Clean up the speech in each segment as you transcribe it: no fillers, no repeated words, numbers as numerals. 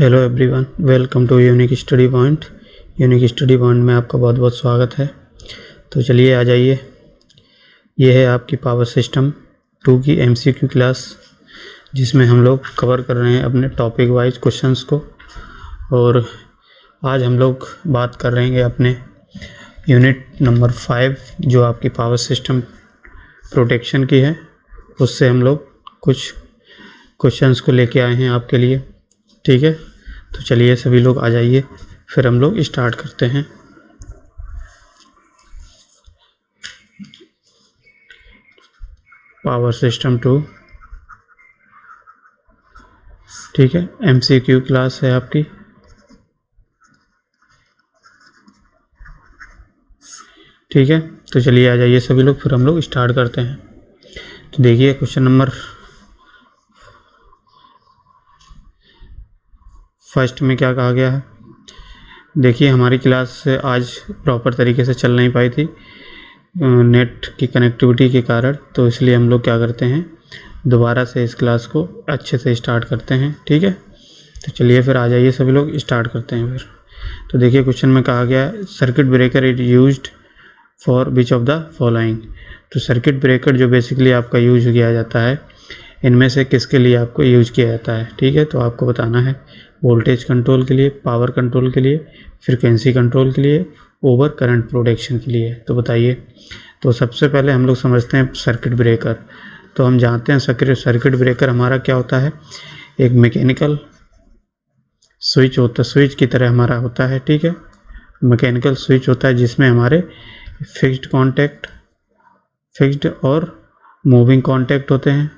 Hello everyone, welcome to unique study point. Unique study point में आपका बहुत बहुत स्वागत है। तो चलिए आ जाइए। ये है आपकी पावर सिस्टम 2 की एमसीक्यू क्लास, जिसमें हम लोग कवर कर रहे हैं अपने टॉपिक वाइज क्वेश्चंस को। और आज हम लोग बात कर रहे हैं अपने यूनिट नंबर 5 जो आपकी पावर सिस्टम प्रोटेक्शन की है। उससे हम लोग कुछ क्वेश्चंस को लेके आए हैं आपके लिए, ठीक है। तो चलिए सभी लोग आ जाइए, फिर हम लोग स्टार्ट करते हैं। पावर सिस्टम 2, ठीक है, एमसीक्यू क्लास है आपकी। ठीक है, तो चलिए आ जाइए सभी लोग, फिर हम लोग स्टार्ट करते हैं। तो देखिए क्वेश्चन नंबर फर्स्ट में क्या कहा गया है। देखिए हमारी क्लास आज प्रॉपर तरीके से चल नहीं पाई थी नेट की कनेक्टिविटी के कारण, तो इसलिए हम लोग क्या करते हैं, दोबारा से इस क्लास को अच्छे से स्टार्ट करते हैं, ठीक है। तो चलिए फिर आ जाइए सभी लोग स्टार्ट करते हैं फिर। तो देखिए क्वेश्चन में कहा गया है circuit breaker is used for which of the following. तो सर्किट ब्रेकर जो बेसिकली आपका यूज किया जाता है, इनमें से किसके लिए आपको यूज किया जाता है, ठीक है। तो आपको बताना है वोल्टेज कंट्रोल के लिए, पावर कंट्रोल के लिए, फ्रीक्वेंसी कंट्रोल के लिए, ओवर करंट प्रोटेक्शन के लिए। तो बताइए। तो सबसे पहले हम लोग समझते हैं सर्किट ब्रेकर। तो हम जानते हैं सर्किट ब्रेकर हमारा क्या होता है, एक मैकेनिकल स्विच होता है, स्विच की तरह हमारा होता है, ठीक है। मैकेनिकल स्विच होता है जिसमें हमारे फिक्स्ड और मूविंग कॉन्टैक्ट होते हैं,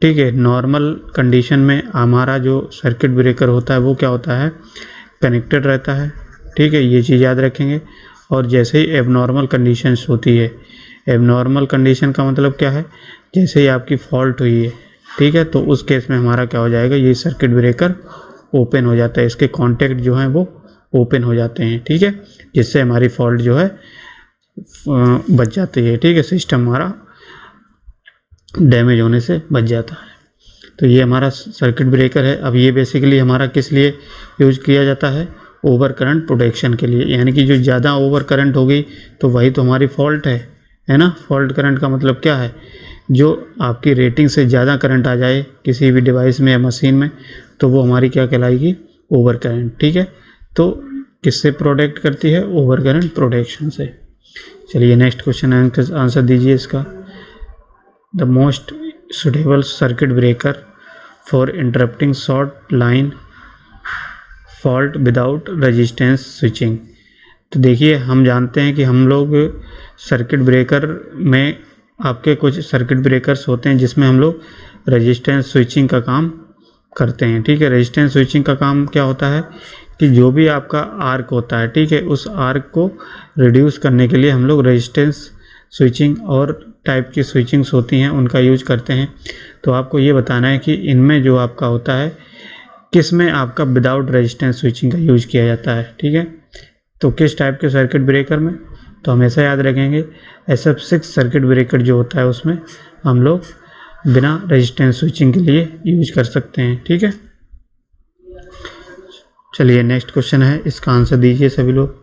ठीक है। नॉर्मल कंडीशन में हमारा जो सर्किट ब्रेकर होता है वो क्या होता है, कनेक्टेड रहता है, ठीक है। ये चीज़ याद रखेंगे। और जैसे ही एबनॉर्मल कंडीशंस होती है, एबनॉर्मल कंडीशन का मतलब क्या है, जैसे ही आपकी फॉल्ट हुई है, ठीक है, तो उस केस में हमारा क्या हो जाएगा, ये सर्किट ब्रेकर ओपन हो जाता है, इसके कॉन्टैक्ट जो हैं वो ओपन हो जाते हैं, ठीक है, जिससे हमारी फॉल्ट जो है बच जाती है, ठीक है। सिस्टम हमारा डैमेज होने से बच जाता है। तो ये हमारा सर्किट ब्रेकर है। अब ये बेसिकली हमारा किस लिए यूज किया जाता है, ओवर करंट प्रोटेक्शन के लिए। यानी कि जो ज़्यादा ओवर करंट होगी तो वही तो हमारी फॉल्ट है ना। फॉल्ट करंट का मतलब क्या है, जो आपकी रेटिंग से ज़्यादा करंट आ जाए किसी भी डिवाइस में या मशीन में, तो वो हमारी क्या कहलाएगी, ओवर करंट, ठीक है। तो किससे प्रोटेक्ट करती है, ओवर करंट प्रोटेक्शन से। चलिए नेक्स्ट क्वेश्चन आंसर दीजिए इसका। The most suitable circuit breaker for interrupting short line fault without resistance switching। तो देखिए हम जानते हैं कि हम लोग सर्किट ब्रेकर में, आपके कुछ सर्किट ब्रेकर्स होते हैं जिसमें हम लोग रेजिस्टेंस स्विचिंग का काम करते हैं, ठीक है। रेजिस्टेंस स्विचिंग का काम क्या होता है कि जो भी आपका आर्क होता है, ठीक है, उस आर्क को रिड्यूस करने के लिए हम लोग रेजिस्टेंस स्विचिंग और टाइप की स्विचिंग्स होती हैं उनका यूज करते हैं। तो आपको ये बताना है कि इनमें जो आपका होता है, किस में आपका विदाउट रेजिस्टेंस स्विचिंग का यूज किया जाता है, ठीक है। तो किस टाइप के सर्किट ब्रेकर में, तो हमेशा याद रखेंगे SF6 सर्किट ब्रेकर जो होता है उसमें हम लोग बिना रेजिस्टेंस स्विचिंग के लिए यूज कर सकते हैं, ठीक है। चलिए नेक्स्ट क्वेश्चन है, इसका आंसर दीजिए सभी लोग।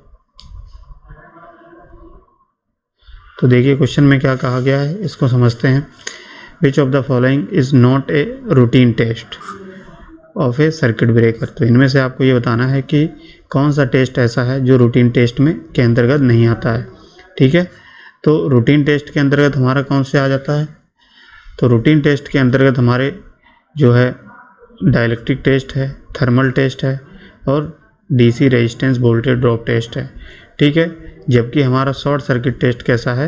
तो देखिए क्वेश्चन में क्या कहा गया है, इसको समझते हैं। Which of the following is not a routine test of a circuit breaker. तो इनमें से आपको ये बताना है कि कौन सा टेस्ट ऐसा है जो रूटीन टेस्ट में के अंतर्गत नहीं आता है, ठीक है। तो रूटीन टेस्ट के अंतर्गत हमारा कौन से आ जाता है, तो रूटीन टेस्ट के अंतर्गत हमारे जो है डाइलेक्ट्रिक टेस्ट है, थर्मल टेस्ट है और DC resistance voltage drop test है, ठीक है। जबकि हमारा शॉर्ट सर्किट टेस्ट कैसा है,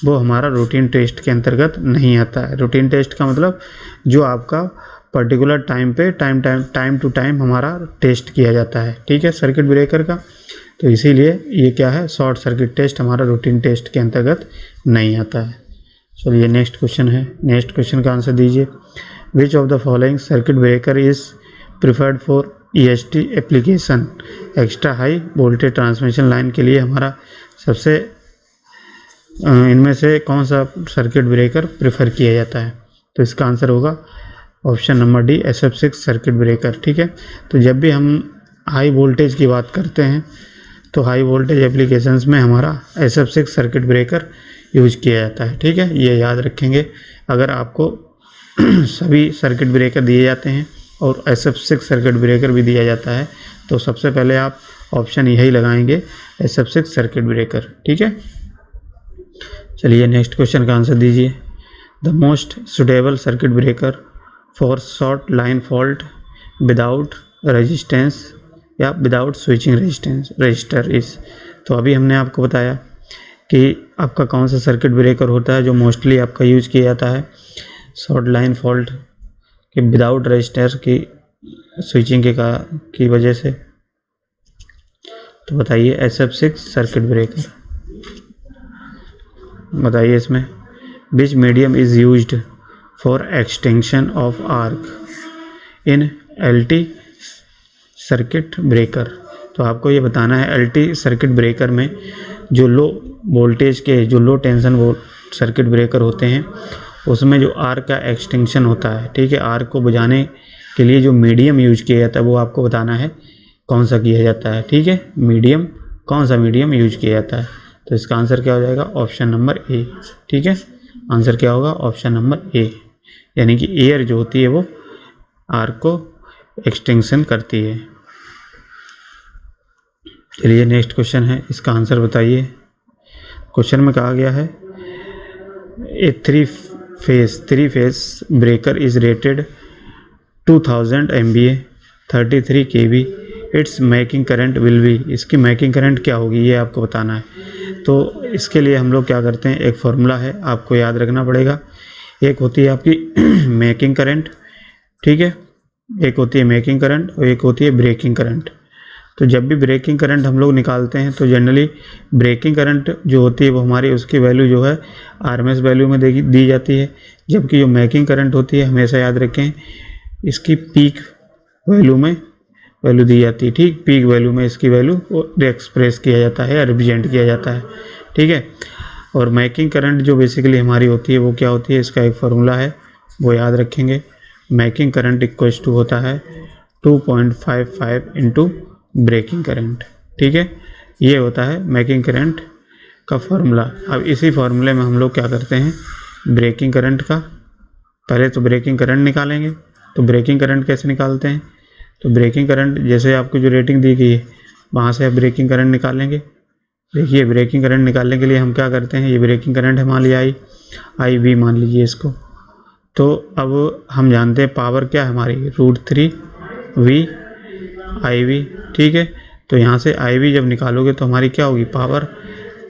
वो हमारा रूटीन टेस्ट के अंतर्गत नहीं आता है। रूटीन टेस्ट का मतलब जो आपका पर्टिकुलर टाइम पे टाइम टू टाइम हमारा टेस्ट किया जाता है, ठीक है, सर्किट ब्रेकर का। तो इसीलिए ये क्या है, शॉर्ट सर्किट टेस्ट हमारा रूटीन टेस्ट के अंतर्गत नहीं आता है। चलिए नेक्स्ट क्वेश्चन है, नेक्स्ट क्वेश्चन का आंसर दीजिए। विच of the following circuit breaker is preferred for EST application. Extra high voltage transmission line के लिए हमारा सबसे इनमें से कौन सा सर्किट ब्रेकर प्रेफर किया जाता है, तो इसका आंसर होगा option number D SF6 circuit breaker. ठीक है, तो जब भी हम हाई वोल्टेज की बात करते हैं तो हाई वोल्टेज एप्लीकेशंस में हमारा SF6 सर्किट ब्रेकर यूज किया जाता है। ठीक है, ये याद रखेंगे। अगर आपको सभी सर्किट ब्रेकर दिए जाते हैं और SF6 सर्किट ब्रेकर भी दिया जाता है तो सबसे पहले आप ऑप्शन यही लगाएंगे, SF6 सर्किट ब्रेकर। ठीक है, चलिए नेक्स्ट क्वेश्चन का आंसर दीजिए। The most suitable circuit breaker for short line fault without resistance या विदाउट स्विचिंग रजिस्टर इस। तो अभी हमने आपको बताया कि आपका कौन सा सर्किट ब्रेकर होता है जो मोस्टली आपका यूज किया जाता है शॉर्ट लाइन फॉल्ट के विदाउट रजिस्टर की स्विचिंग की वजह से। तो बताइए SF6 सर्किट ब्रेकर, बताइए इसमें विच medium is used for extension of arc in LT circuit breaker. तो आपको ये बताना है LT सर्किट ब्रेकर में जो लो वोल्टेज के, जो लो टेंशन सर्किट ब्रेकर होते हैं उसमें जो आर्क का एक्सटेंशन होता है, ठीक है, आर्क को बुझाने के लिए जो मीडियम यूज किया जाता है वो आपको बताना है कौन सा किया जाता है। ठीक है, मीडियम, कौन सा मीडियम यूज किया जाता है। तो इसका आंसर क्या हो जाएगा, ऑप्शन नंबर ए। ठीक है, आंसर क्या होगा, ऑप्शन नंबर ए, यानी कि एयर जो होती है वो आर्क को एक्सटेंशन करती है। चलिए नेक्स्ट क्वेश्चन है, इसका आंसर बताइए। क्वेश्चन में कहा गया है a three phase breaker is rated 2000 MVA 33 kV, it's making current will be. इसकी मेकिंग करंट क्या होगी ये आपको बताना है। तो इसके लिए हम लोग क्या करते हैं, एक फॉर्मूला है आपको याद रखना पड़ेगा। एक होती है आपकी मेकिंग करंट, ठीक है, एक होती है मेकिंग करंट और एक होती है ब्रेकिंग करंट। तो जब भी ब्रेकिंग करंट हम लोग निकालते हैं तो जनरली ब्रेकिंग करंट जो होती है वो हमारी उसकी वैल्यू जो है RMS वैल्यू में दी जाती है, जबकि जो मेकिंग करंट होती है हमेशा याद रखें इसकी पीक वैल्यू में वैल्यू दी जाती है। ठीक, पीक वैल्यू में इसकी वैल्यू एक्सप्रेस किया जाता है, रिप्रेजेंट किया जाता है। ठीक है, और मेकिंग करंट जो बेसिकली हमारी होती है वो क्या होती है, इसका एक फार्मूला है वो याद रखेंगे। मेकिंग करंट इक्वल्स टू होता है 2.55 इंटू ब्रेकिंग करंट। ठीक है, ये होता है मेकिंग करंट का फार्मूला। अब इसी फार्मूले में हम लोग क्या करते हैं, ब्रेकिंग करंट का पहले तो ब्रेकिंग करंट निकालेंगे। तो ब्रेकिंग करंट कैसे निकालते हैं, तो ब्रेकिंग करंट जैसे आपको जो रेटिंग दी गई है वहाँ से आप ब्रेकिंग करंट निकालेंगे। देखिए ब्रेकिंग करंट निकालने के लिए हम क्या करते हैं, ये ब्रेकिंग करंट है मान लिया IV मान लीजिए इसको। तो अब हम जानते हैं पावर क्या है हमारी, √3V IV। ठीक है, तो यहाँ से IV जब निकालोगे तो हमारी क्या होगी, पावर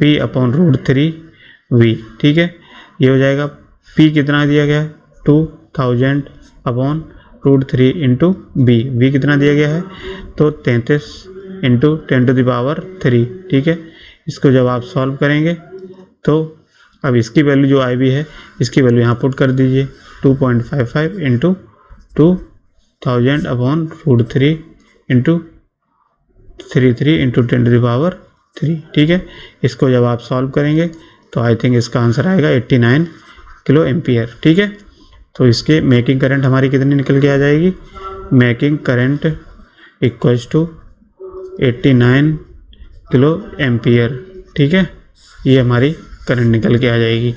P/√3V। ठीक है, ये हो जाएगा P कितना दिया गया है 2000/√3 इंटू V कितना दिया गया है, तो 33 इंटू 10⁻3। ठीक है, इसको जब आप सॉल्व करेंगे तो अब इसकी वैल्यू जो IV है इसकी वैल्यू यहाँ पुट कर दीजिए 2.55 इंटू 2000/√3 इंटू 33 इंटू 10⁻3। ठीक है, इसको जब आप सॉल्व करेंगे तो आई थिंक इसका आंसर आएगा 89 किलो एम्पियर। ठीक है, तो इसके मेकिंग करंट हमारी कितनी निकल के आ जाएगी, making current equals to 89 kilo ampere. ठीक है, ये हमारी करंट निकल के आ जाएगी।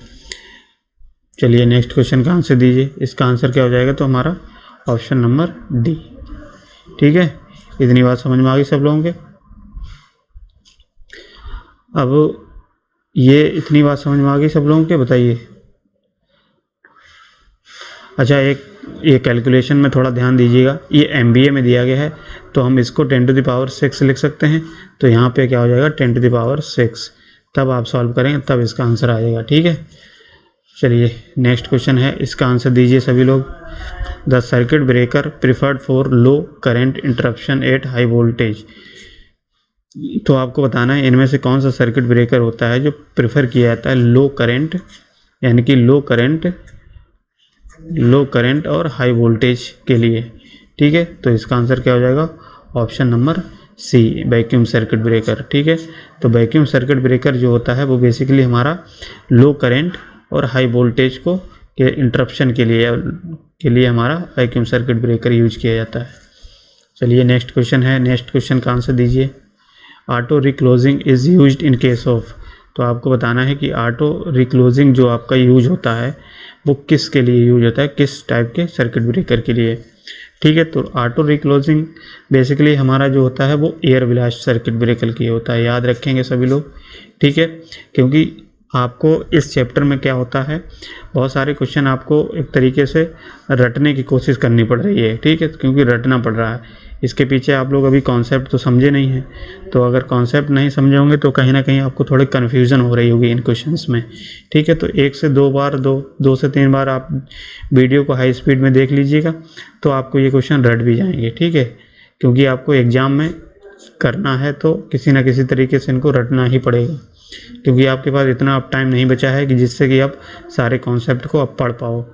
चलिए नेक्स्ट क्वेश्चन का आंसर दीजिए। इसका आंसर क्या हो जाएगा, तो हमारा ऑप्शन नंबर डी। ठीक है, इतनी बात समझ में आ गई सब लोगों के। अब ये इतनी बात समझ में आ गई सब लोगों के, बताइए। अच्छा, एक ये कैलकुलेशन में थोड़ा ध्यान दीजिएगा, ये MVA में दिया गया है तो हम इसको 10⁶ लिख सकते हैं। तो यहाँ पे क्या हो जाएगा 10⁶, तब आप सॉल्व करेंगे तब इसका आंसर आ जाएगा। ठीक है, चलिए नेक्स्ट क्वेश्चन है, इसका आंसर दीजिए सभी लोग। The circuit breaker preferred for low current interruption at high voltage. तो आपको बताना है इनमें से कौन सा सर्किट ब्रेकर होता है जो प्रेफर किया जाता है लो करंट, यानी कि लो करंट और हाई वोल्टेज के लिए। ठीक है, तो इसका आंसर क्या हो जाएगा, option number C, vacuum circuit breaker. ठीक है, तो वैक्यूम सर्किट ब्रेकर जो होता है वो बेसिकली हमारा लो करंट और हाई वोल्टेज को के इंटरप्शन के लिए हमारा वैक्यूम सर्किट ब्रेकर यूज किया जाता है। चलिए नेक्स्ट क्वेश्चन है, नेक्स्ट क्वेश्चन का आंसर दीजिए। Auto reclosing is used in case of, तो आपको बताना है कि ऑटो रिक्लोजिंग जो आपका यूज होता है वो किसके लिए यूज होता है, किस टाइप के सर्किट ब्रेकर के लिए। ठीक है, तो ऑटो रिक्लोजिंग बेसिकली हमारा जो होता है वो एयर ब्लास्ट सर्किट ब्रेकर के लिए होता है, याद रखेंगे सभी लोग। ठीक है, क्योंकि आपको इस चैप्टर में क्या होता है, बहुत सारे क्वेश्चन आपको एक तरीके से रटने की कोशिश करनी पड़ रही है। ठीक है, क्योंकि रटना पड़ रहा है, इसके पीछे आप लोग अभी कॉन्सेप्ट तो समझे नहीं हैं, तो अगर कॉन्सेप्ट नहीं समझे होंगे तो कहीं ना कहीं आपको थोड़ी कन्फ्यूज़न हो रही होगी इन क्वेश्चंस में। ठीक है, तो 1 से 2 बार, 2 से 3 बार आप वीडियो को हाई स्पीड में देख लीजिएगा तो आपको ये क्वेश्चन रट भी जाएंगे। ठीक है, क्योंकि आपको एग्ज़ाम में करना है तो किसी न किसी तरीके से इनको रटना ही पड़ेगा, क्योंकि आपके पास इतना अब टाइम नहीं बचा है कि जिससे कि आप सारे कॉन्सेप्ट को अब पढ़ पाओ।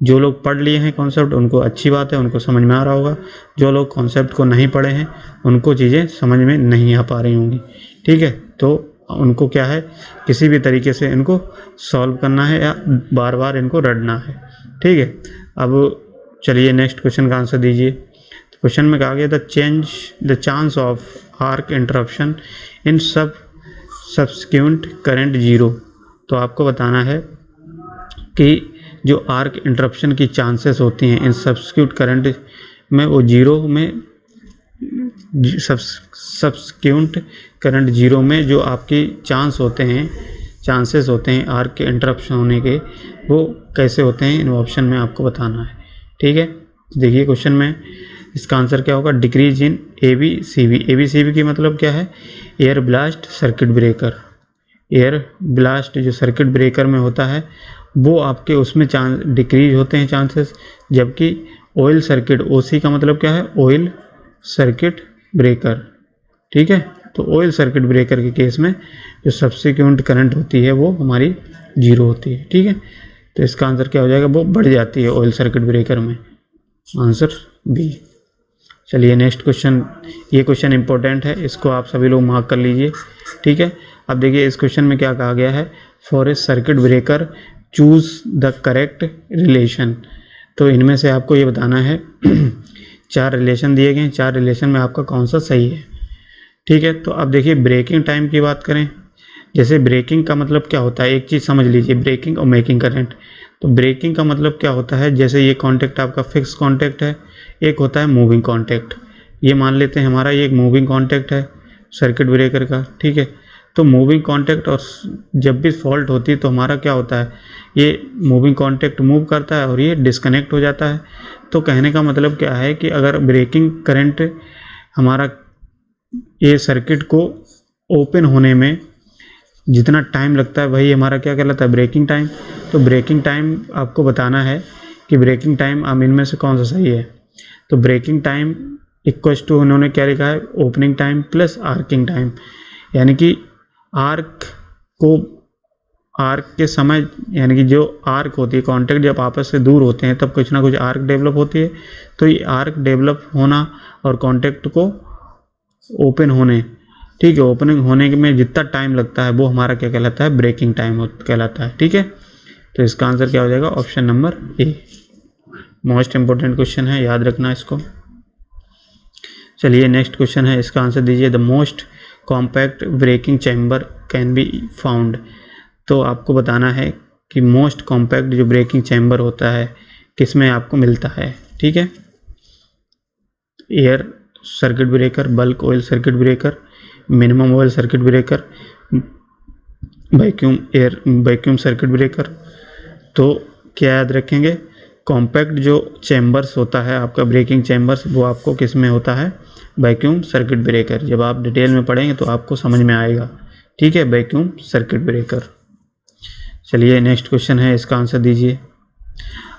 जो लोग पढ़ लिए हैं कॉन्सेप्ट उनको अच्छी बात है, उनको समझ में आ रहा होगा। जो लोग कॉन्सेप्ट को नहीं पढ़े हैं उनको चीज़ें समझ में नहीं आ पा रही होंगी। ठीक है, तो उनको क्या है, किसी भी तरीके से इनको सॉल्व करना है या बार बार इनको रटना है। ठीक है, अब चलिए नेक्स्ट क्वेश्चन का आंसर दीजिए। क्वेश्चन में कहा गया the chance of arc interruption in subsequent current zero, तो आपको बताना है कि जो आर्क इंटरप्शन की चांसेस होती हैं इन सब्सिक्वेंट करंट में वो जीरो में, सब्सिक्वेंट करंट जीरो में जो आपकी चांसेस होते हैं आर्क के इंटरप्शन होने के, वो कैसे होते हैं इन ऑप्शन में आपको बताना है। ठीक है, देखिए क्वेश्चन में इसका आंसर क्या होगा, डिक्रीज इन ABCB। ABCB की मतलब क्या है, air blast circuit breaker. Air blast जो सर्किट ब्रेकर में होता है वो आपके उसमें डिक्रीज होते हैं चांसेस, जबकि ऑयल सर्किट, OC का मतलब क्या है, ऑयल सर्किट ब्रेकर। ठीक है, तो ऑयल सर्किट ब्रेकर के केस में जो सब्सिक्वेंट करंट होती है वो हमारी जीरो होती है। ठीक है, तो इसका आंसर क्या हो जाएगा, वो बढ़ जाती है ऑयल सर्किट ब्रेकर में, आंसर B। चलिए नेक्स्ट क्वेश्चन, ये क्वेश्चन इंपॉर्टेंट है, इसको आप सभी लोग मार्क कर लीजिए। ठीक है, अब देखिए इस क्वेश्चन में क्या कहा गया है, for a circuit breaker choose the correct relation. तो इनमें से आपको ये बताना है 4 रिलेशन दिए गए हैं, 4 रिलेशन में आपका कौन सा सही है। ठीक है, तो अब देखिए ब्रेकिंग टाइम की बात करें, जैसे ब्रेकिंग का मतलब क्या होता है, एक चीज़ समझ लीजिए, ब्रेकिंग और मेकिंग करंट। तो ब्रेकिंग का मतलब क्या होता है, जैसे ये कॉन्टैक्ट आपका फिक्स कॉन्टैक्ट है, एक होता है मूविंग कॉन्टैक्ट। ये मान लेते हैं हमारा ये एक मूविंग कॉन्टैक्ट है सर्किट ब्रेकर का। ठीक है, तो मूविंग कॉन्टैक्ट और जब भी फॉल्ट होती है तो हमारा क्या होता है, ये मूविंग कॉन्टैक्ट मूव करता है और ये डिस्कनेक्ट हो जाता है। तो कहने का मतलब क्या है कि अगर ब्रेकिंग करंट हमारा ये सर्किट को ओपन होने में जितना टाइम लगता है वही हमारा क्या कहलाता है, ब्रेकिंग टाइम। तो ब्रेकिंग टाइम आपको बताना है कि ब्रेकिंग टाइम अब इनमें से कौन सा सही है। तो ब्रेकिंग टाइम इक्वल टू उन्होंने क्या लिखा है, opening time plus arcing time, यानी कि आर्क के समय, यानी कि जो आर्क होती है कॉन्टैक्ट जब आपस से दूर होते हैं तब कुछ ना कुछ आर्क डेवलप होती है। तो ये आर्क डेवलप होना और कॉन्टैक्ट को ओपन होने, ठीक है, ओपनिंग होने में जितना टाइम लगता है वो हमारा क्या कहलाता है, ब्रेकिंग टाइम कहलाता है। ठीक है, तो इसका आंसर क्या हो जाएगा, option number A। Most important question है, याद रखना इसको। चलिए नेक्स्ट क्वेश्चन है, इसका आंसर दीजिए। The most compact breaking chamber can be found. तो आपको बताना है कि मोस्ट कॉम्पैक्ट जो ब्रेकिंग चैम्बर होता है किस में आपको मिलता है। ठीक है, air circuit breaker, bulk oil circuit breaker, minimum oil circuit breaker, vacuum circuit breaker. तो क्या याद रखेंगे, कॉम्पैक्ट जो चैम्बर्स होता है आपका ब्रेकिंग चैम्बर्स, वो आपको किस में होता है, वैक्यूम सर्किट ब्रेकर। जब आप डिटेल में पढ़ेंगे तो आपको समझ में आएगा। ठीक है, वैक्यूम सर्किट ब्रेकर। चलिए नेक्स्ट क्वेश्चन है, इसका आंसर दीजिए।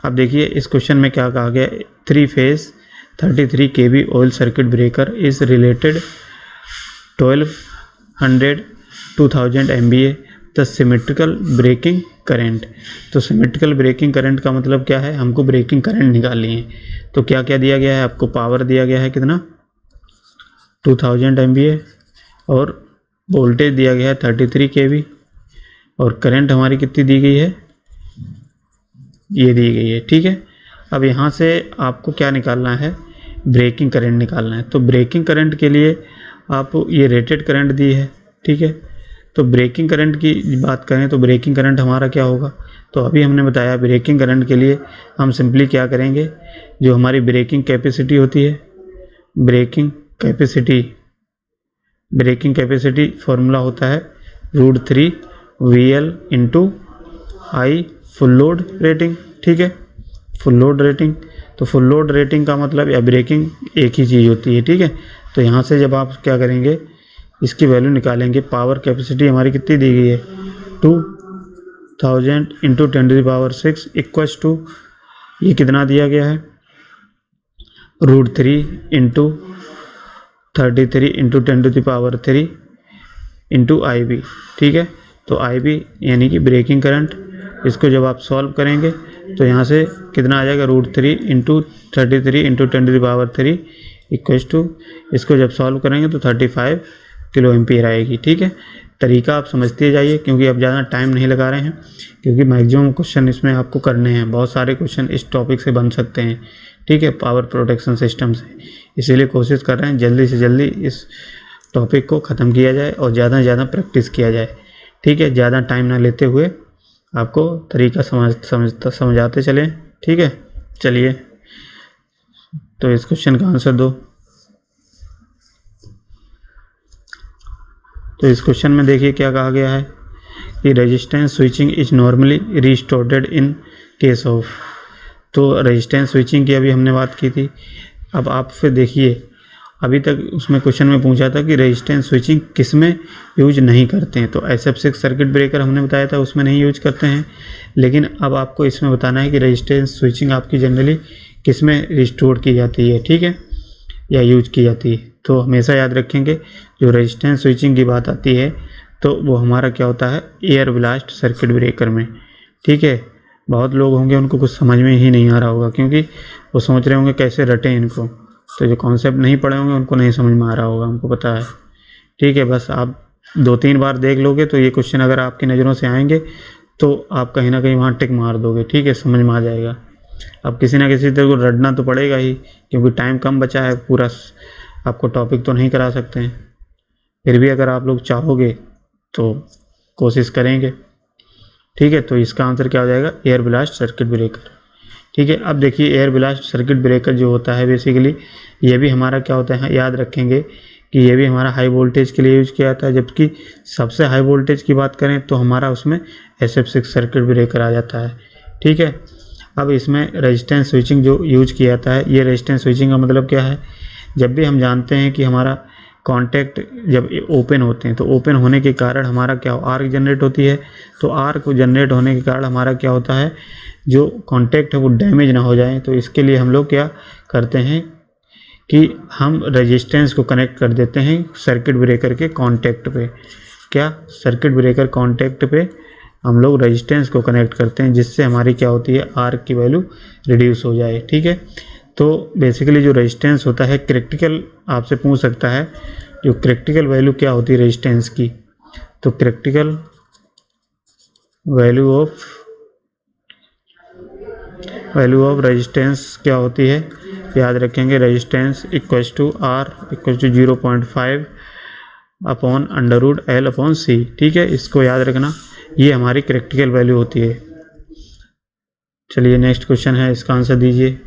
अब देखिए इस क्वेश्चन में क्या कहा गया, 3 phase 33 kV oil circuit breaker is related 1200 2000 MVA the symmetrical breaking current. तो सिमेट्रिकल ब्रेकिंग करंट का मतलब क्या है, हमको ब्रेकिंग करंट निकालनी है। तो क्या क्या दिया गया है, आपको पावर दिया गया है कितना, 2000 MVA, और वोल्टेज दिया गया है 33 kV, और करंट हमारी कितनी दी गई है, ये दी गई है, ठीक है। अब यहाँ से आपको क्या निकालना है, ब्रेकिंग करंट निकालना है। तो ब्रेकिंग करंट के लिए आप ये रेटेड करंट दी है, ठीक है। तो ब्रेकिंग करंट की बात करें तो ब्रेकिंग करंट हमारा क्या होगा, तो अभी हमने बताया ब्रेकिंग करंट के लिए हम सिंपली क्या करेंगे, जो हमारी ब्रेकिंग कैपेसिटी होती है, ब्रेकिंग कैपेसिटी फॉर्मूला होता है √3 VL इंटू आई फुल लोड रेटिंग, ठीक है। फुल लोड रेटिंग, तो फुल लोड रेटिंग का मतलब या ब्रेकिंग एक ही चीज़ होती है, ठीक है। तो यहाँ से जब आप क्या करेंगे, इसकी वैल्यू निकालेंगे, पावर कैपेसिटी हमारी कितनी दी गई है 2000 इंटू 10⁻6 इक्वल्स टू, ये कितना दिया गया है √3 इंटू 33 इंटू 10⁻3 इंटू IB, ठीक है। तो IB यानी कि ब्रेकिंग करंट, इसको जब आप सॉल्व करेंगे तो यहाँ से कितना आ जाएगा √3 इंटू 33 इंटू 10⁻3 इक्वल्स टू, इसको जब सॉल्व करेंगे तो 35 किलो एम्पियर आएगी, ठीक है। तरीका आप समझते जाइए क्योंकि अब ज़्यादा टाइम नहीं लगा रहे हैं, क्योंकि मैक्सिमम क्वेश्चन इसमें आपको करने हैं, बहुत सारे क्वेश्चन इस टॉपिक से बन सकते हैं, ठीक है, पावर प्रोटेक्शन सिस्टम से। इसीलिए कोशिश कर रहे हैं जल्दी से जल्दी इस टॉपिक को ख़त्म किया जाए और ज़्यादा से ज़्यादा प्रैक्टिस किया जाए, ठीक है। ज़्यादा टाइम ना लेते हुए आपको तरीका समझाते चलें, ठीक है। चलिए, तो इस क्वेश्चन का आंसर दो। तो इस क्वेश्चन में देखिए क्या कहा गया है कि resistance switching is normally resorted in case of, तो रेजिस्टेंस स्विचिंग की अभी हमने बात की थी। अब आप फिर देखिए, अभी तक उसमें क्वेश्चन में पूछा था कि रेजिस्टेंस स्विचिंग किस में यूज नहीं करते हैं, तो SF6 सर्किट ब्रेकर हमने बताया था उसमें नहीं यूज करते हैं। लेकिन अब आपको इसमें बताना है कि रेजिस्टेंस स्विचिंग आपकी जनरली किस में रिस्टोर की जाती है, ठीक है, या यूज की जाती है। तो हमेशा याद रखेंगे जो रेजिस्टेंस स्विचिंग की बात आती है तो वो हमारा क्या होता है, एयर ब्लास्ट सर्किट ब्रेकर में, ठीक है। बहुत लोग होंगे उनको कुछ समझ में ही नहीं आ रहा होगा, क्योंकि वो सोच रहे होंगे कैसे रटें इनको, तो जो कॉन्सेप्ट नहीं पढ़े होंगे उनको नहीं समझ में आ रहा होगा, हमको पता है, ठीक है। बस आप 2-3 बार देख लोगे तो ये क्वेश्चन अगर आपकी नज़रों से आएंगे तो आप कहीं ना कहीं वहाँ टिक मार दोगे, ठीक है, समझ में आ जाएगा। अब किसी ना किसी तरह को रटना तो पड़ेगा ही, क्योंकि टाइम कम बचा है, पूरा आपको टॉपिक तो नहीं करा सकते हैं, फिर भी अगर आप लोग चाहोगे तो कोशिश करेंगे, ठीक है। तो इसका आंसर क्या हो जाएगा, एयर ब्लास्ट सर्किट ब्रेकर, ठीक है। अब देखिए एयर ब्लास्ट सर्किट ब्रेकर जो होता है बेसिकली ये भी हमारा क्या होता है, याद रखेंगे कि ये भी हमारा हाई वोल्टेज के लिए यूज किया जाता है, जबकि सबसे हाई वोल्टेज की बात करें तो हमारा उसमें SF6 सर्किट ब्रेकर आ जाता है, ठीक है। अब इसमें रेजिस्टेंस स्विचिंग जो यूज किया जाता है, ये रेजिस्टेंस स्विचिंग का मतलब क्या है, जब भी हम जानते हैं कि हमारा कॉन्टैक्ट जब ओपन होते हैं तो ओपन होने के कारण हमारा क्या आर्क जनरेट होती है, तो आर्क जनरेट होने के कारण हमारा क्या होता है, जो कॉन्टैक्ट है वो डैमेज ना हो जाए, तो इसके लिए हम लोग क्या करते हैं कि हम रेजिस्टेंस को कनेक्ट कर देते हैं सर्किट ब्रेकर के कॉन्टैक्ट पे, क्या सर्किट ब्रेकर कॉन्टैक्ट पे हम लोग रेजिस्टेंस को कनेक्ट करते हैं, जिससे हमारी क्या होती है, आर्क की वैल्यू रिड्यूस हो जाए, ठीक है। तो बेसिकली जो रेजिस्टेंस होता है क्रिटिकल, आपसे पूछ सकता है जो क्रिटिकल वैल्यू क्या होती है रेजिस्टेंस की, तो क्रिटिकल वैल्यू ऑफ रेजिस्टेंस क्या होती है, याद रखेंगे resistance equals to R equals to 0.5 upon √L/C, ठीक है, इसको याद रखना, ये हमारी क्रिटिकल वैल्यू होती है। चलिए नेक्स्ट क्वेश्चन है, इसका आंसर दीजिए।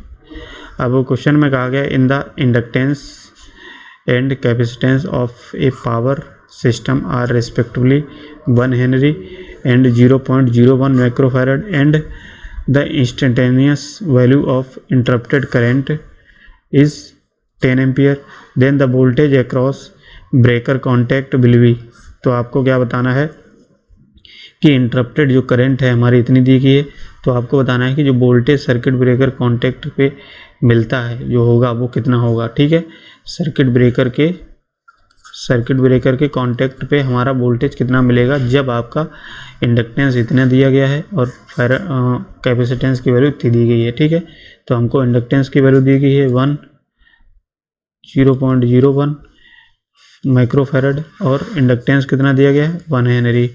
अब क्वेश्चन में कहा गया in the inductance and capacitance of a power system are respectively 1 henry and 0.01 microfarad and the instantaneous value of interrupted current is 10 ampere, then the voltage across breaker contact will be. तो आपको क्या बताना है कि interrupted जो current है हमारी इतनी दी गई है, तो आपको बताना है कि जो वोल्टेज सर्किट ब्रेकर कॉन्टैक्ट पे मिलता है जो होगा वो कितना होगा, ठीक है। सर्किट ब्रेकर के कॉन्टैक्ट पे हमारा वोल्टेज कितना मिलेगा जब आपका इंडक्टेंस इतना दिया गया है और कैपेसिटेंस की वैल्यू इतनी दी गई है, ठीक है। तो हमको इंडक्टेंस की वैल्यू दी गई है 0.01 माइक्रोफैरड और इंडक्टेंस कितना दिया गया है 1 हेनरी,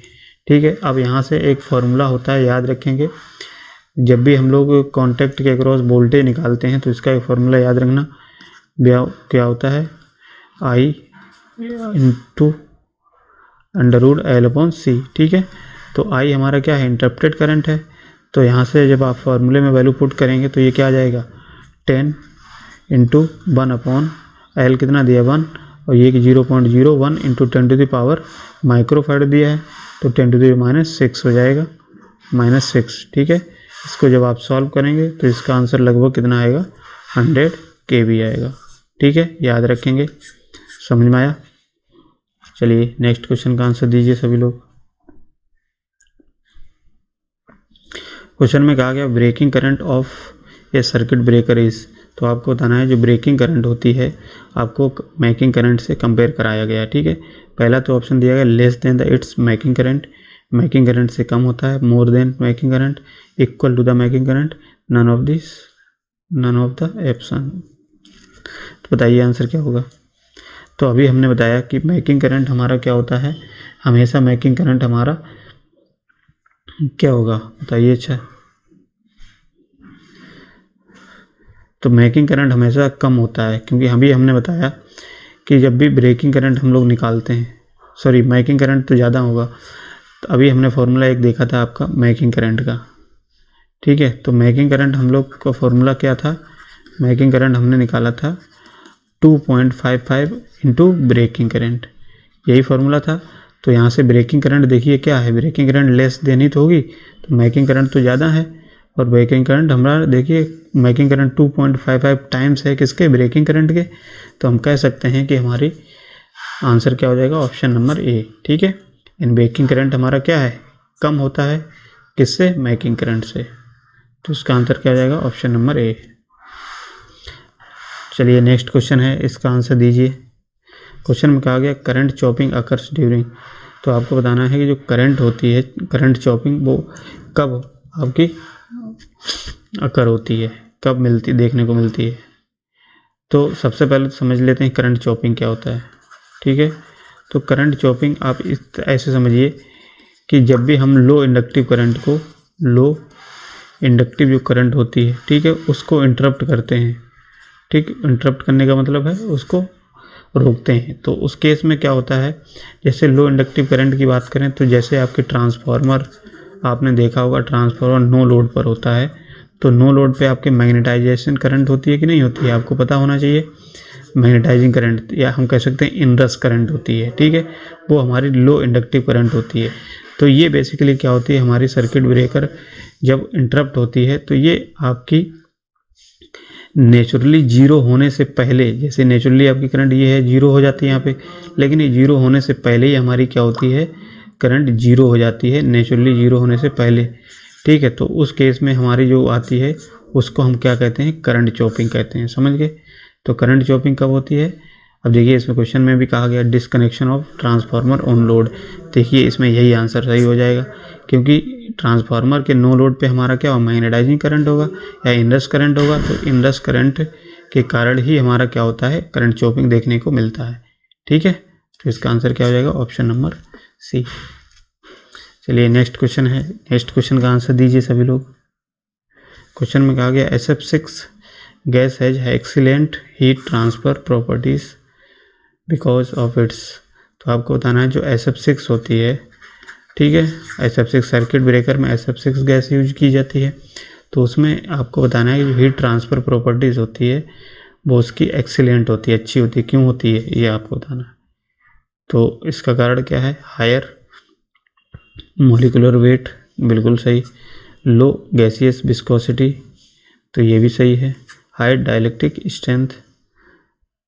ठीक है। अब यहाँ से एक फॉर्मूला होता है, याद रखेंगे, जब भी हम लोग कॉन्टैक्ट के अक्रॉस वोल्टेज निकालते हैं तो इसका एक फॉर्मूला याद रखना, क्या होता है, I इंटू √L/C। ठीक है, तो I हमारा क्या है, इंटरप्टेड करंट है। तो यहाँ से जब आप फार्मूले में वैल्यू पुट करेंगे तो ये क्या आ जाएगा, 10 इंटू 1/L कितना दिया 1, और ये 0.01 इंटू 10⁻⁻⁴ माइक्रोफैराड दिया है, तो 10⁻⁻⁶ हो जाएगा, -6। ठीक है, इसको जब आप सॉल्व करेंगे तो इसका आंसर लगभग कितना आएगा, 100 kV आएगा। ठीक है, याद रखेंगे, समझ में आया। चलिए नेक्स्ट क्वेश्चन का आंसर दीजिए सभी लोग। क्वेश्चन में कहा गया breaking current of a circuit breaker is, तो आपको बताना है जो ब्रेकिंग करंट होती है आपको मेकिंग करंट से कंपेयर कराया गया है। ठीक है, पहला तो ऑप्शन दिया गया less than the its making current, making current से कम होता है, more than making current, equal to the making current, none of the option. तो बताइए आंसर क्या होगा। तो अभी हमने बताया कि मेकिंग करंट हमारा क्या होता है, हमेशा मेकिंग करंट हमारा क्या होगा, बताइए। अच्छा, तो मेकिंग करंट हमेशा कम होता है, क्योंकि अभी हमने बताया कि जब भी ब्रेकिंग करंट हम लोग निकालते हैं, सॉरी मेकिंग करंट तो ज़्यादा होगा। तो अभी हमने फॉर्मूला एक देखा था आपका मेकिंग करंट का। ठीक है, तो मेकिंग करंट हम लोग का फॉर्मूला क्या था, मेकिंग करंट हमने निकाला था 2.55 इंटू ब्रेकिंग करंट, यही फॉर्मूला था। तो यहाँ से ब्रेकिंग करंट देखिए क्या है, ब्रेकिंग करंट लेस देनी तो होगी, तो मेकिंग करंट तो ज़्यादा है, और ब्रेकिंग करंट हमारा देखिए मेकिंग करंट 2.55 टाइम्स है किसके, ब्रेकिंग करंट के। तो हम कह सकते हैं कि हमारी आंसर क्या हो जाएगा, ऑप्शन नंबर ए। ठीक है, इन ब्रेकिंग करंट हमारा क्या है, कम होता है किससे, मेकिंग करंट से। तो इसका आंसर क्या हो जाएगा, ऑप्शन नंबर ए। चलिए नेक्स्ट क्वेश्चन है, इसका आंसर दीजिए। क्वेश्चन में कहा गया करंट चॉपिंग अकर्स ड्यूरिंग, तो आपको बताना है कि जो करंट होती है, करंट चॉपिंग वो कब आपकी अकर होती है, कब मिलती देखने को मिलती है। तो सबसे पहले तो समझ लेते हैं करंट चॉपिंग क्या होता है। ठीक है, तो करंट चॉपिंग आप ऐसे समझिए कि जब भी हम लो इंडक्टिव करंट को, लो इंडक्टिव जो करंट होती है, ठीक है, उसको इंटरप्ट करते हैं। ठीक, इंटरप्ट करने का मतलब है उसको रोकते हैं। तो उस केस में क्या होता है, जैसे लो इंडक्टिव करंट की बात करें तो जैसे आपके ट्रांसफार्मर, आपने देखा होगा ट्रांसफार्मर नो लोड पर होता है, तो नो लोड पे आपके मैग्नेटाइजेशन करंट होती है कि नहीं होती है, आपको पता होना चाहिए। मैग्नेटाइजिंग करंट, या हम कह सकते हैं इनरस करंट होती है। ठीक है, वो हमारी लो इंडक्टिव करंट होती है। तो ये बेसिकली क्या होती है, हमारी सर्किट ब्रेकर जब इंटरप्ट होती है तो ये आपकी नेचुरली जीरो होने से पहले, जैसे नेचुरली आपकी करंट ये है जीरो हो जाती है यहाँ पे, लेकिन ये जीरो होने से पहले ही हमारी क्या होती है, करंट जीरो हो जाती है, नेचुरली जीरो होने से पहले। ठीक है, तो उस केस में हमारी जो आती है उसको हम क्या कहते हैं, करंट चॉपिंग कहते हैं, समझ गए। तो करंट चॉपिंग कब होती है, अब देखिए इसमें क्वेश्चन में भी कहा गया disconnection of transformer on load. देखिए इसमें यही आंसर सही हो जाएगा, क्योंकि ट्रांसफार्मर के नो लोड पे हमारा क्या होगा, मैग्नेटाइजिंग करंट होगा या इंडक्स करंट होगा। तो इंडक्स करंट के कारण ही हमारा क्या होता है, करंट चॉपिंग देखने को मिलता है। ठीक है, तो इसका आंसर क्या हो जाएगा, ऑप्शन नंबर सी। चलिए नेक्स्ट क्वेश्चन है, नेक्स्ट क्वेश्चन का आंसर दीजिए सभी लोग। क्वेश्चन में कहा गया SF6 gas has excellent heat transfer properties because of its, तो आपको बताना है जो SF6 होती है, ठीक है, SF6 सर्किट ब्रेकर में SF6 गैस यूज की जाती है। तो उसमें आपको बताना है कि जो हीट ट्रांसफ़र प्रॉपर्टीज़ होती है वो उसकी एक्सीलेंट होती है, अच्छी होती है। क्यों होती है ये आपको बताना है। तो इसका कारण क्या है, हायर मोलिकुलर वेट, बिल्कुल सही। लो गैसियस विस्कोसिटी, तो ये भी सही है। हाई डाइलेक्ट्रिक स्ट्रेंथ,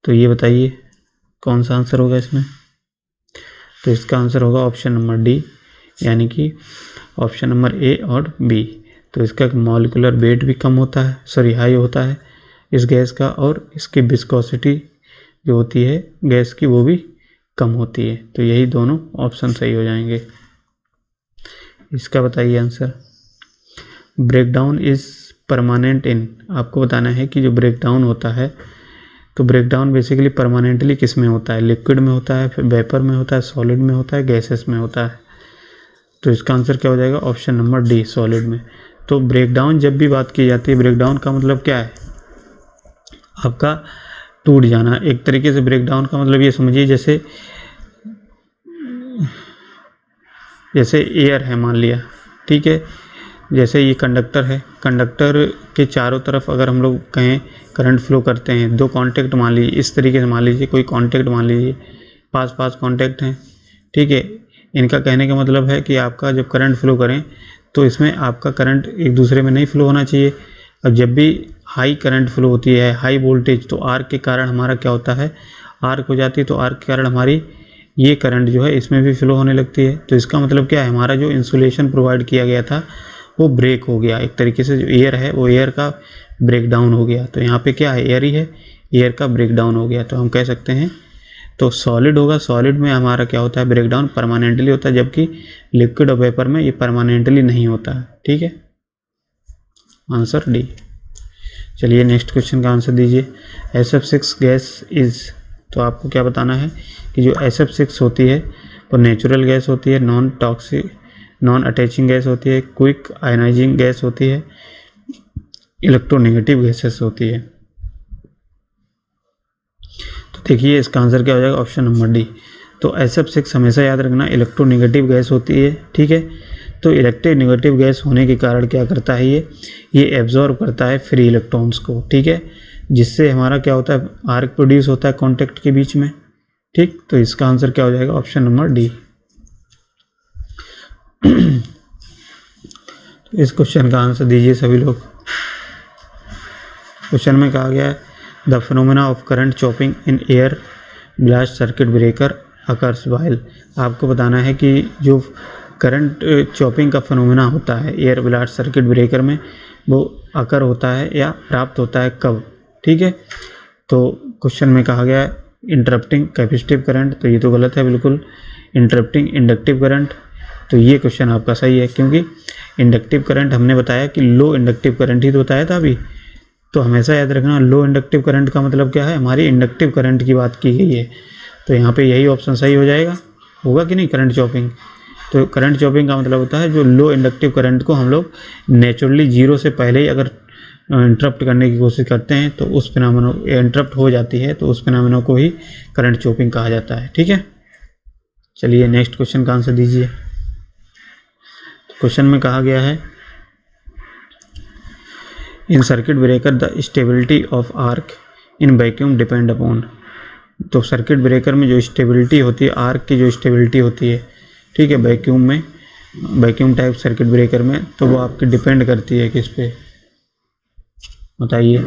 तो ये बताइए कौन सा आंसर होगा इसमें। तो इसका आंसर होगा ऑप्शन नंबर डी, यानी कि ऑप्शन नंबर ए और बी। तो इसका मॉलिक्यूलर वेट भी कम होता है, सॉरी हाई होता है इस गैस का, और इसकी विस्कोसिटी जो होती है गैस की वो भी कम होती है। तो यही दोनों ऑप्शन सही हो जाएंगे। इसका बताइए आंसर। ब्रेकडाउन इज़ परमानेंट इन, आपको बताना है कि जो ब्रेकडाउन होता है, तो ब्रेकडाउन बेसिकली परमानेंटली किस में होता है, लिक्विड में होता है, फिर वेपर में होता है, सॉलिड में होता है, गैसेस में होता है। तो इसका आंसर क्या हो जाएगा, ऑप्शन नंबर डी, सॉलिड में। तो ब्रेकडाउन जब भी बात की जाती है, ब्रेकडाउन का मतलब क्या है, आपका टूट जाना। एक तरीके से ब्रेकडाउन का मतलब ये समझिए, जैसे एयर है मान लिया, ठीक है, जैसे ये कंडक्टर है, कंडक्टर के चारों तरफ अगर हम लोग कहें करंट फ्लो करते हैं, दो कांटेक्ट मान लीजिए, इस तरीके से मान लीजिए, कोई कांटेक्ट मान लीजिए, पास कांटेक्ट हैं, ठीक है। इनका कहने का मतलब है कि आपका जब करंट फ्लो करें तो इसमें आपका करंट एक दूसरे में नहीं फ्लो होना चाहिए। अब जब भी हाई करंट फ्लो होती है, हाई वोल्टेज, तो आर्क के कारण हमारा क्या होता है, आर्क हो जाती है, तो आर्क के कारण हमारी ये करंट जो है इसमें भी फ्लो होने लगती है। तो इसका मतलब क्या है, हमारा जो इंसुलेशन प्रोवाइड किया गया था वो ब्रेक हो गया। एक तरीके से जो एयर है वो एयर का ब्रेक डाउन हो गया। तो यहाँ पे क्या है, एयर ही है, एयर का ब्रेक डाउन हो गया। तो हम कह सकते हैं, तो सॉलिड होगा, सॉलिड में हमारा क्या होता है, ब्रेक डाउन परमानेंटली होता है, जबकि लिक्विड और वेपर में ये परमानेंटली नहीं होता है। ठीक है, आंसर डी। चलिए नेक्स्ट क्वेश्चन का आंसर दीजिए। SF6 गैस इज, तो आपको क्या बताना है कि जो SF6 होती है वो नेचुरल गैस होती है, non toxic, non attaching gas होती है, क्विक आयनाइजिंग गैस होती है, इलेक्ट्रोनेगेटिव गैसेस होती है। तो देखिए इसका आंसर क्या हो जाएगा, ऑप्शन नंबर डी। तो SF6 हमेशा याद रखना इलेक्ट्रोनेगेटिव गैस होती है। ठीक है, तो इलेक्ट्रोनेगेटिव गैस होने के कारण क्या करता है, ये एब्जॉर्ब करता है फ्री इलेक्ट्रॉन्स को। ठीक है, जिससे हमारा क्या होता है, आर्क प्रोड्यूस होता है कॉन्टैक्ट के बीच में। ठीक, तो इसका आंसर क्या हो जाएगा, ऑप्शन नंबर डी। तो इस क्वेश्चन का आंसर दीजिए सभी लोग। क्वेश्चन में कहा गया है the phenomena of current chopping in air blast circuit breaker occurs while. आपको बताना है कि जो करंट चॉपिंग का फिनोमेना होता है एयर ब्लास्ट सर्किट ब्रेकर में, वो अकर होता है या प्राप्त होता है कब। ठीक है, तो क्वेश्चन में कहा गया है इंटरप्टिंग कैपेसिटिव करंट, तो ये तो गलत है बिल्कुल। इंटरप्टिंग इंडक्टिव करंट, तो ये क्वेश्चन आपका सही है, क्योंकि इंडक्टिव करंट हमने बताया कि लो इंडक्टिव करंट ही तो बताया था अभी। तो हमेशा याद रखना लो इंडक्टिव करंट का मतलब क्या है, हमारी इंडक्टिव करंट की बात की गई है। तो यहाँ पे यही ऑप्शन सही हो जाएगा, होगा कि नहीं, करंट चॉपिंग। तो करंट चॉपिंग का मतलब होता है जो लो इंडक्टिव करंट को हम लोग नेचुरली जीरो से पहले ही अगर इंटरप्ट करने की कोशिश करते हैं तो उस फिनोमेना इंटरप्ट हो जाती है, तो उस फिनोमेना को ही करंट चॉपिंग कहा जाता है। ठीक है, चलिए नेक्स्ट क्वेश्चन का आंसर दीजिए। क्वेश्चन में कहा गया है in circuit breaker the stability of arc in vacuum depend upon. तो सर्किट ब्रेकर में जो स्टेबिलिटी होती है, आर्क की जो स्टेबिलिटी होती है, ठीक है, वैक्यूम में, वैक्यूम टाइप सर्किट ब्रेकर में, तो वो आपकी डिपेंड करती है किस पे, बताइए।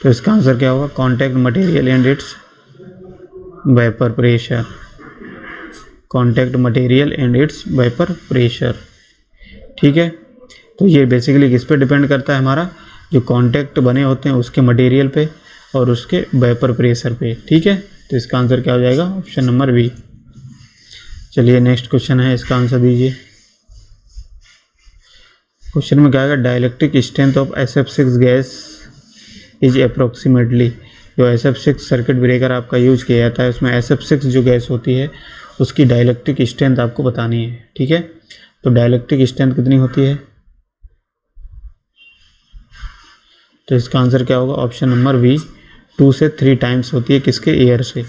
तो इसका आंसर क्या होगा, contact material and it's vapour pressure. Contact material and it's vapour pressure. ठीक है, तो ये बेसिकली किस पे डिपेंड करता है, हमारा जो कॉन्टैक्ट बने होते हैं उसके मटेरियल पे और उसके वेपर प्रेशर पे। ठीक है, तो इसका आंसर क्या हो जाएगा, ऑप्शन नंबर बी। चलिए नेक्स्ट क्वेश्चन है, इसका आंसर दीजिए। क्वेश्चन में क्या आएगा, dielectric strength of SF6 gas is approximately. जो SF6 सर्किट ब्रेकर आपका यूज किया जाता है उसमें SF6 जो गैस होती है उसकी डाइलेक्ट्रिक स्ट्रेंथ आपको बतानी है। ठीक है, तो डाइलेक्ट्रिक स्ट्रेंथ कितनी होती है, तो इसका आंसर क्या होगा, ऑप्शन नंबर बी, 2 से 3 टाइम्स होती है, किसके, एयर से।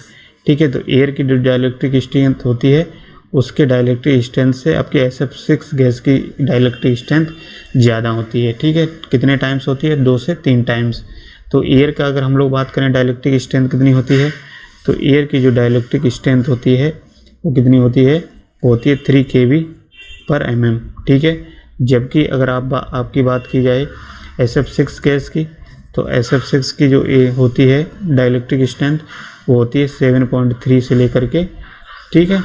ठीक है, तो एयर की जो डाइलेक्ट्रिक स्ट्रेंथ होती है उसके डाइलेक्ट्रिक स्ट्रेंथ से आपकी SF6 गैस की डाइलेक्ट्रिक स्ट्रेंथ ज़्यादा होती है। ठीक है, कितने टाइम्स होती है, 2 से 3 टाइम्स। तो एयर का अगर हम लोग बात करें डाइलेक्ट्रिक स्ट्रेंथ कितनी होती है, तो एयर की जो डाइलेक्ट्रिक स्ट्रेंथ होती है वो कितनी होती है, वो होती है 3 kV/mm। ठीक है, जबकि अगर आपकी बात की जाए SF6 गैस की, तो SF6 की जो होती है डाइलेक्ट्रिक स्ट्रेंथ वो होती है 7.3 से लेकर के, ठीक है,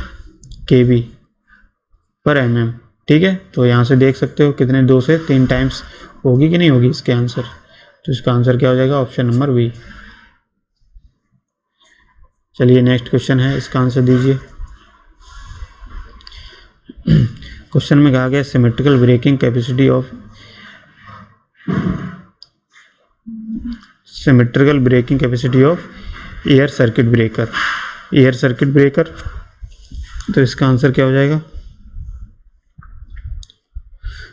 kV/mm। ठीक है, तो यहाँ से देख सकते हो कितने, 2 से 3 टाइम्स होगी कि नहीं होगी इसके आंसर। तो इसका आंसर क्या हो जाएगा, ऑप्शन नंबर बी। चलिए नेक्स्ट क्वेश्चन है, इसका आंसर दीजिए। क्वेश्चन में कहा गया symmetrical breaking capacity of symmetrical breaking capacity of air circuit breaker. Air circuit breaker, तो इसका आंसर क्या हो जाएगा?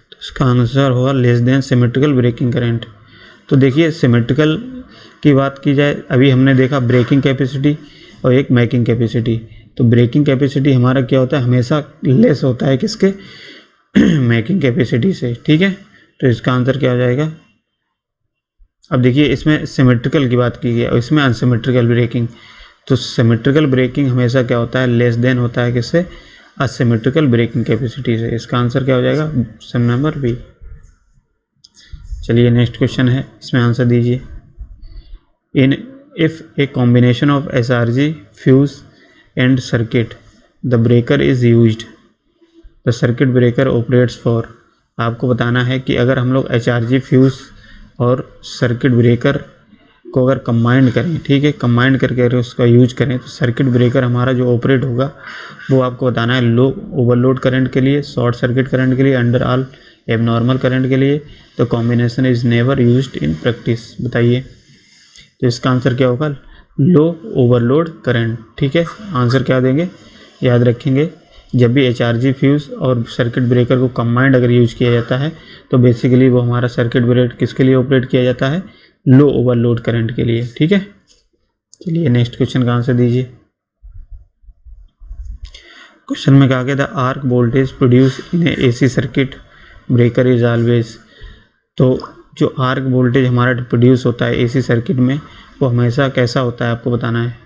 तो इसका आंसर होगा less than symmetrical breaking current. तो देखिए सिमेट्रिकल की बात की जाए, अभी हमने देखा ब्रेकिंग कैपेसिटी और एक मैकिंग कैपेसिटी। तो ब्रेकिंग कैपेसिटी हमारा क्या होता है, हमेशा लेस होता है किसके? मैकिंग कैपेसिटी से, ठीक है। तो इसका आंसर क्या हो जाएगा? अब देखिए इसमें सिमेट्रिकल की बात की गई और इसमें अनसिमेट्रिकल ब्रेकिंग। तो सिमेट्रिकल ब्रेकिंग हमेशा क्या होता है, लेस देन होता है किससे? असिमेट्रिकल ब्रेकिंग कैपेसिटी से। इसका आंसर क्या हो जाएगा? Option number B. चलिए नेक्स्ट क्वेश्चन है, इसमें आंसर दीजिए। In if a combination of SRG fuse and circuit the breaker is used, the circuit breaker operates for. आपको बताना है कि अगर हम लोग HRG फ्यूज और सर्किट ब्रेकर को अगर कंबाइंड करें, ठीक है, कंबाइंड करके अगर उसका यूज करें तो सर्किट ब्रेकर हमारा जो ऑपरेट होगा वो आपको बताना है लो ओवरलोड करंट के लिए, शॉर्ट सर्किट करंट के लिए, अंडर ऑल एबनॉर्मल करंट के लिए। तो combination is never used in practice. बताइए तो इसका आंसर क्या होगा? लो ओवरलोड करंट, ठीक है। आंसर क्या देंगे? याद रखेंगे जब भी HRG फ्यूज और सर्किट ब्रेकर को कंबाइंड अगर यूज किया जाता है तो बेसिकली वो हमारा सर्किट ब्रेकर किसके लिए ऑपरेट किया जाता है? लो ओवरलोड करंट के लिए, ठीक है। चलिए नेक्स्ट क्वेश्चन का आंसर दीजिए। क्वेश्चन में कहा गया the arc voltage produce in AC circuit breaker is always. तो जो आर्क वोल्टेज हमारा प्रोड्यूस होता है AC सर्किट में वो हमेशा कैसा होता है आपको बताना है।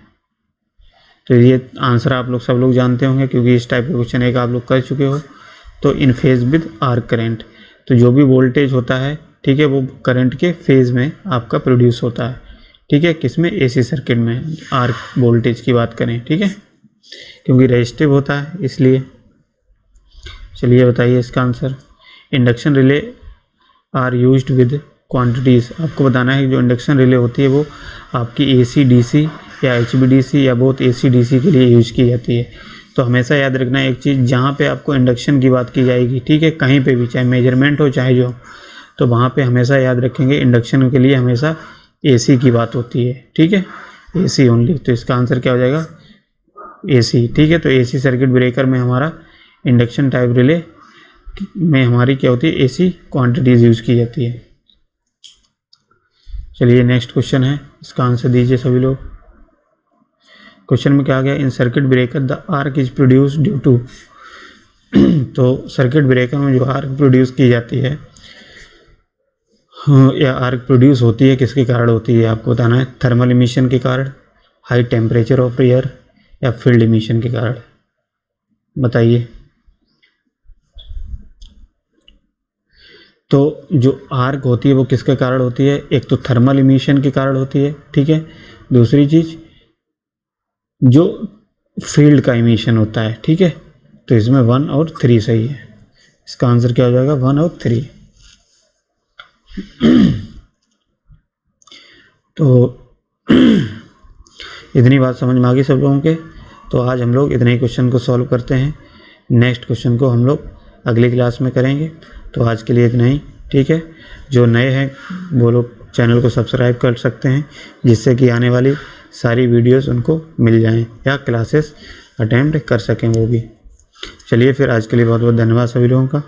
तो ये आंसर आप लोग सब लोग जानते होंगे क्योंकि इस टाइप का क्वेश्चन एक आप लोग कर चुके हो। तो इन फेज विद आर्क करंट, तो जो भी वोल्टेज होता है, ठीक है, वो करंट के फेज में आपका प्रोड्यूस होता है, ठीक है, किसमें? AC सर्किट में आर्क वोल्टेज की बात करें, ठीक है, क्योंकि रेजिस्टिव होता है इसलिए। चलिए बताइए इसका answer. Induction relay are used with quantities. आपको बताना है कि जो इंडक्शन रिले होती है वो आपकी AC DC या HVDC या बहुत AC DC के लिए यूज की जाती है। तो हमेशा याद रखना है एक चीज़, जहाँ पे आपको इंडक्शन की बात की जाएगी, ठीक है, कहीं पे भी, चाहे मेजरमेंट हो चाहे जो, तो वहाँ पे हमेशा याद रखेंगे इंडक्शन के लिए हमेशा AC की बात होती है, ठीक है, AC ओनली। तो इसका आंसर क्या हो जाएगा? AC, ठीक है। तो AC सर्किट ब्रेकर में हमारा इंडक्शन टाइप रिले में हमारी क्या होती है? AC क्वांटिटीज़ यूज़ की जाती है। चलिए नेक्स्ट क्वेश्चन है, इसका आंसर दीजिए सभी लोग। क्वेश्चन में क्या गया? In circuit breaker the arc is produce due to. तो सर्किट ब्रेकर में जो आर्क प्रोड्यूस की जाती है या आर्क प्रोड्यूस होती है किसके कारण होती है आपको बताना है। थर्मल इमिशन के कारण, हाई टेम्परेचर ऑफ एयर या फील्ड इमिशन के कारण। बताइए। तो जो आर्क होती है वो किसके कारण होती है? एक तो थर्मल इमिशन के कारण होती है, ठीक है। दूसरी चीज़ जो फील्ड का इमिशन होता है, ठीक है। तो इसमें 1 और 3 सही है। इसका आंसर क्या हो जाएगा? 1 और 3। तो इतनी बात समझ में आ गई सब लोगों के। तो आज हम लोग इतने ही क्वेश्चन को सॉल्व करते हैं। नेक्स्ट क्वेश्चन को हम लोग अगली क्लास में करेंगे। तो आज के लिए इतना ही, ठीक है। जो नए हैं वो लोग चैनल को सब्सक्राइब कर सकते हैं जिससे कि आने वाली सारी वीडियोस उनको मिल जाएं या क्लासेस अटेम्प्ट कर सकें वो भी। चलिए फिर आज के लिए बहुत बहुत धन्यवाद सभी लोगों का।